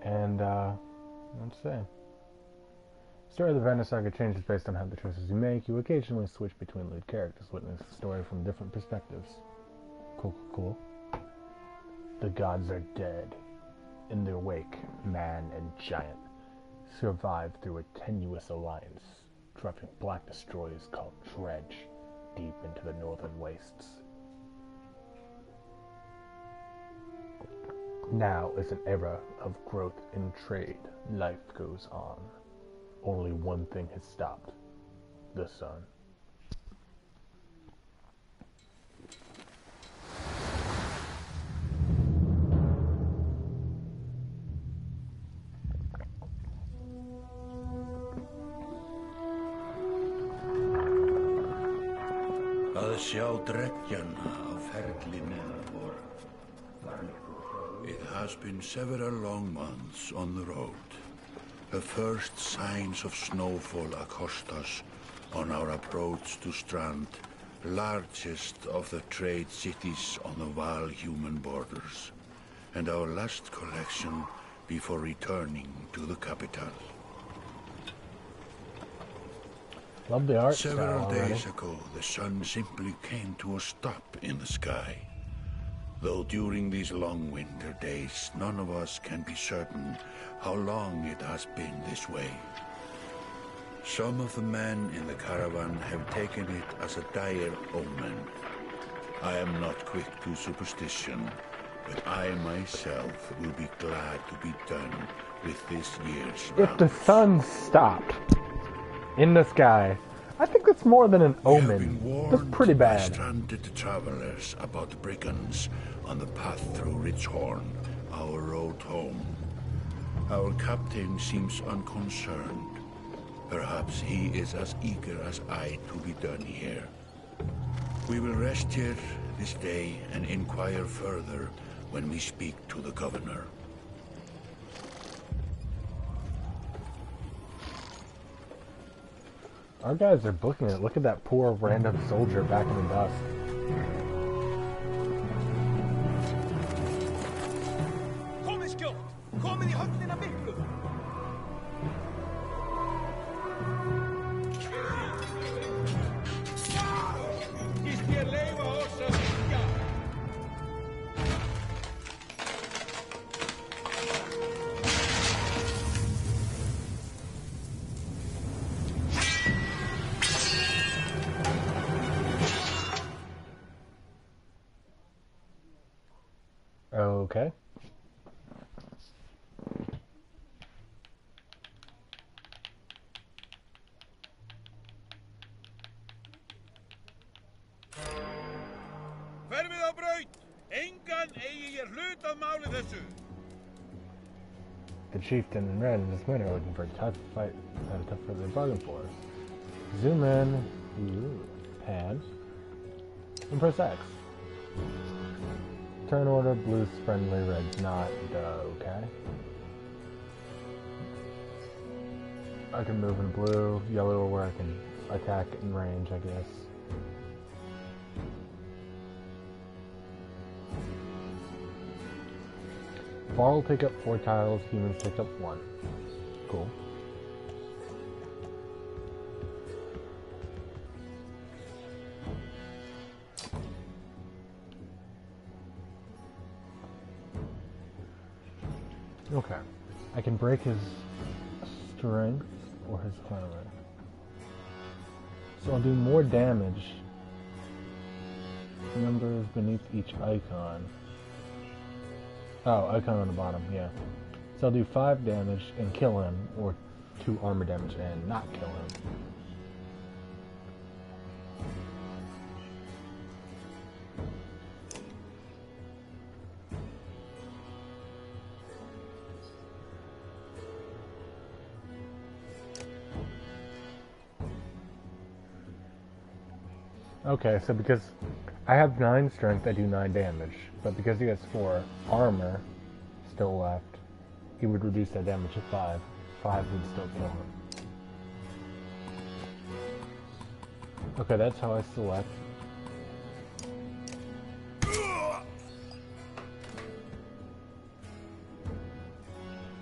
And, let's say. The story of the Vanna Saga changes based on how the choices you make. You occasionally switch between lead characters, witness the story from different perspectives. Cool, cool, cool. The gods are dead. In their wake, man and giant survive through a tenuous alliance, driving black destroyers called Dredge deep into the northern wastes. Now is an era of growth in trade. Life goes on. Only one thing has stopped. The sun. Að sjá dreggjana á ferli neðanvor. It has been several long months on the road. The first signs of snowfall accost us on our approach to Strand, largest of the trade cities on the Val-human borders, and our last collection before returning to the capital. Love the art Several style days ago, the sun simply came to a stop in the sky. Though during these long winter days, none of us can be certain how long it has been this way. Some of the men in the caravan have taken it as a dire omen. I am not quick to superstition, but I myself will be glad to be done with this year's If the rounds. sun stopped in the sky, I think that's more than an We have omen. been That's warned pretty by bad. stranded travelers about brigands on the path through Ridgehorn, our road home. Our captain seems unconcerned. Perhaps he is as eager as I to be done here. We will rest here this day and inquire further when we speak to the governor. Our guys are booking it. Look at that poor random soldier back in the dust. Komið skjótt! Komið í höllina miklu! Skýst ég leyfa oss að syngja! Okay. Hverfið á braut! Engan eigi ég hlut að máli þessu! The chieftain and red and his men are looking for a tough fight, a tough fight they bargained for. Zoom in, pad, and press X. Turn order, blue's friendly, red's not, okay. I can move in blue, yellow where I can attack in range, I guess. Bar will take up 4 tiles, humans take up 1. Cool. Okay. I can break his strength or his armor. So I'll do more damage. Numbers beneath each icon. Oh, icon on the bottom, yeah. So I'll do 5 damage and kill him, or 2 armor damage and not kill him. Okay, so because I have 9 strength, I do 9 damage. But because he has 4 armor still left, he would reduce that damage to 5. 5 would still kill him. Okay, that's how I select.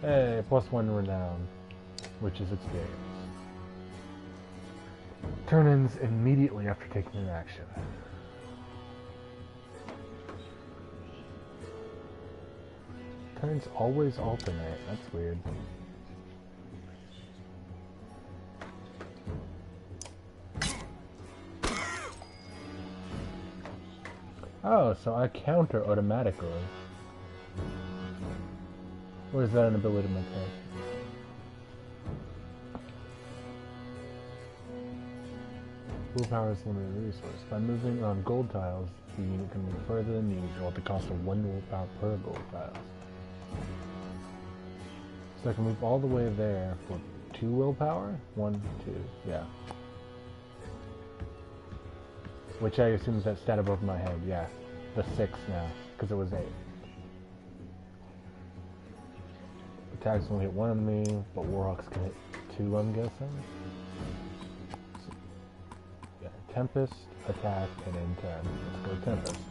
Hey, +1 renown, which is experience. Turn ends immediately after taking an action. Turns always alternate, that's weird. Oh, so I counter automatically. Or is that an ability in my character? Willpower is a limited resource. By moving on gold tiles, the unit can move further than usual at the cost of 1 willpower per gold tile. So I can move all the way there for 2 willpower? 1, 2, yeah. Which I assume is that stat above my head, yeah. The 6 now, because it was 8. Attacks only hit 1 enemy, but Warhawks can hit 2, I'm guessing. So, yeah, Tempest, attack, and in turn. Let's go Tempest.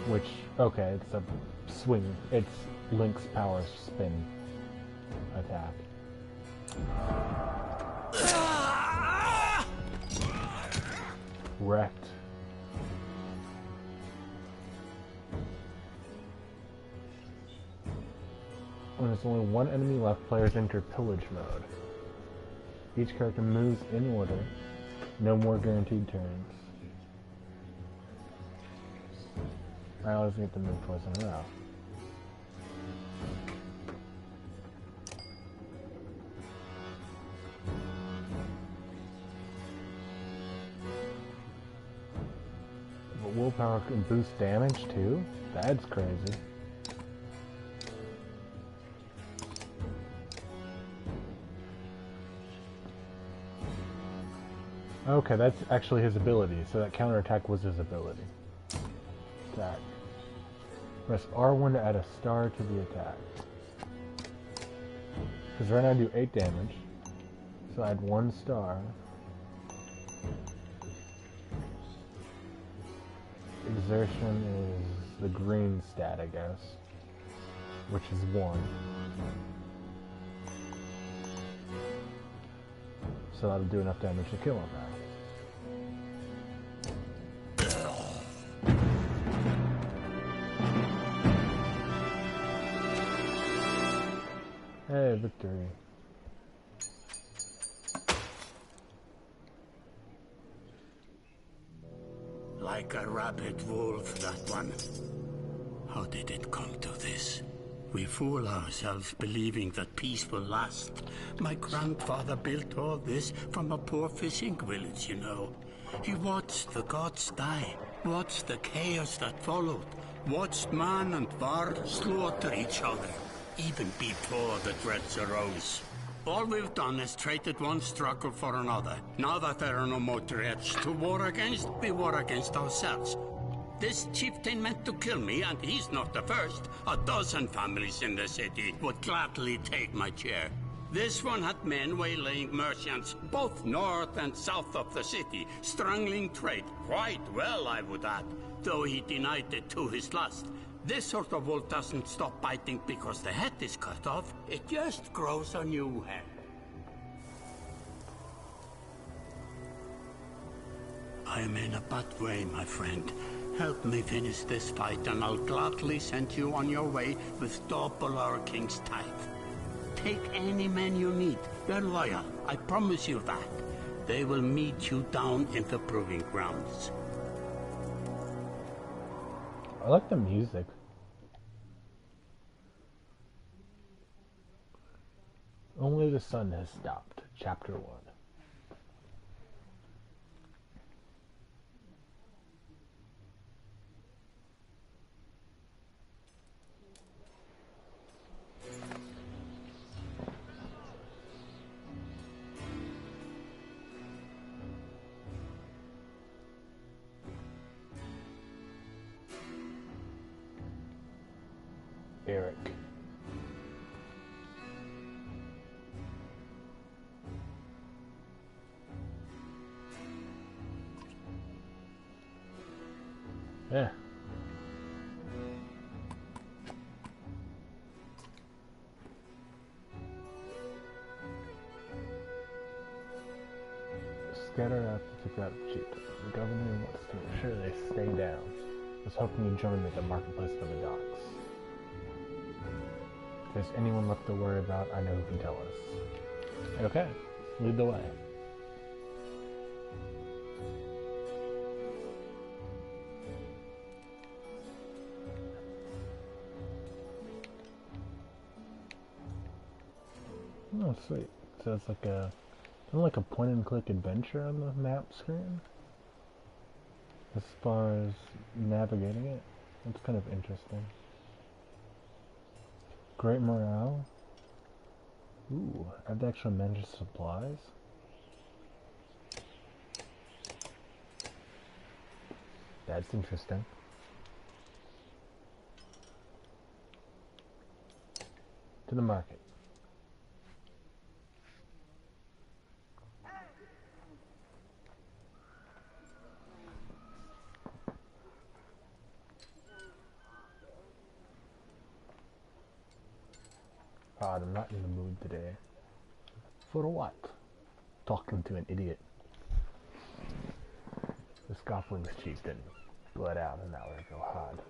Which, okay, it's a swing. It's Link's power spin attack. Wrecked. When there's only 1 enemy left, players enter pillage mode. Each character moves in order. No more guaranteed turns. I always get to move twice in a row. But willpower can boost damage too? That's crazy. Okay, that's actually his ability, so that counterattack was his ability. Attack. Press R1 to add a star to the attack. Because right now I do 8 damage, so I add 1 star. Exertion is the green stat, I guess, which is 1. So that'll do enough damage to kill him now. Hey, victory. Like a rabid wolf, that one. How did it come to this? We fool ourselves believing that peace will last. My grandfather built all this from a poor fishing village, you know. He watched the gods die, watched the chaos that followed, watched man and var slaughter each other, even before the threats arose. All we've done is traded one struggle for another. Now that there are no more threats to war against, we war against ourselves. This chieftain meant to kill me, and he's not the first. 12 families in the city would gladly take my chair. This one had men waylaying merchants, both north and south of the city, strangling trade, quite well, I would add, though he denied it to his last. This sort of wolf doesn't stop biting because the head is cut off. It just grows a new head. I'm in a bad way, my friend. Help me finish this fight, and I'll gladly send you on your way with double our king's tithe. Take any men you need. They're loyal, I promise you that. They will meet you down in the proving grounds. I like the music. Only the sun has stopped. Chapter 1. Eric. Yeah. scattered out to pick out cheap. The governor wants to ensure they stay down. I was hoping you'd join me at the marketplace for the docks. If there's anyone left to worry about, I know who can tell us. Okay, lead the way. Oh, sweet. So it's like a point-and-click adventure on the map screen. As far as navigating it, it's kind of interesting. Great morale. Ooh, I have to actually manage supplies. That's interesting. To the market. God, I'm not in the mood today. For what? Talking to an idiot. The Scoffling's chieftain bled out an hour ago hard.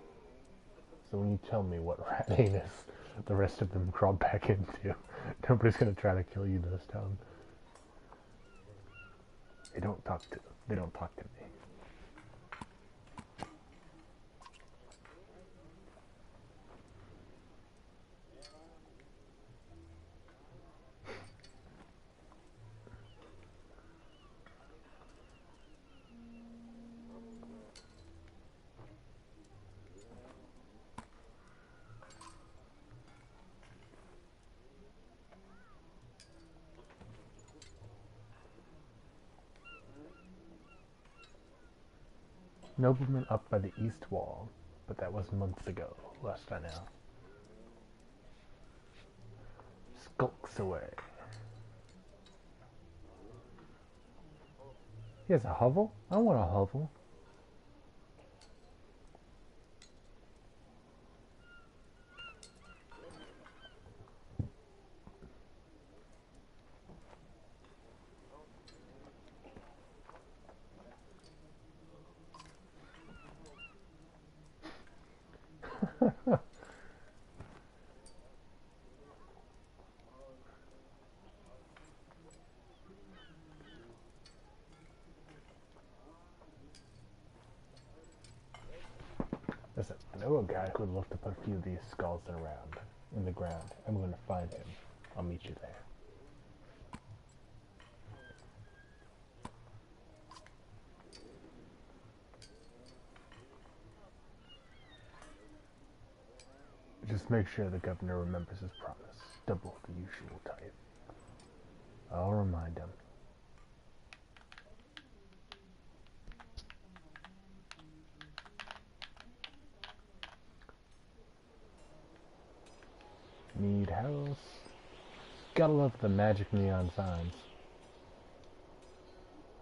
So when you tell me what rat anus the rest of them crawled back into, nobody's gonna try to kill you this town. They don't talk to me. Nobleman up by the east wall, but that was months ago, last I know. Skulks away. He has a hovel? I want a hovel. Listen, I know a guy who would love to put a few of these skulls in the ground. I'm going to find him. I'll meet you there. Just make sure the governor remembers his promise. Double the usual type. I'll remind him. Mead House. Gotta love the magic neon signs.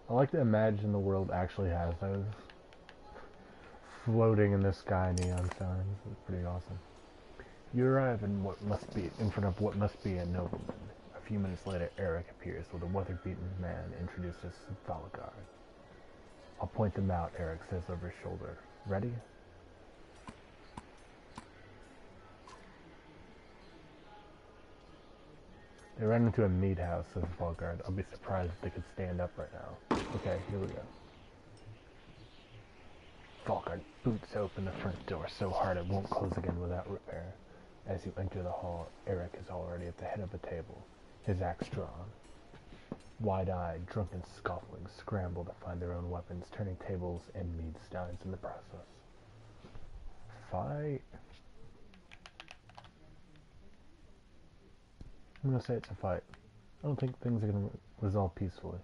I like to imagine the world actually has those floating in the sky neon signs. It's pretty awesome. You arrive in front of what must be a nobleman. A few minutes later, Eric appears with a weather-beaten man introduced as Saga. I'll point them out, Eric says over his shoulder. Ready? They ran into a meat house, says Valgard. I'll be surprised if they could stand up right now. Okay, here we go. Valgard boots open the front door so hard it won't close again without repair. As you enter the hall, Eric is already at the head of a table, his axe drawn. Wide-eyed, drunken scofflings scramble to find their own weapons, turning tables and mead steins in the process. Fight. I'm gonna say it's a fight. I don't think things are gonna resolve peacefully.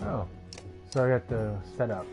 Oh, so I got the setup.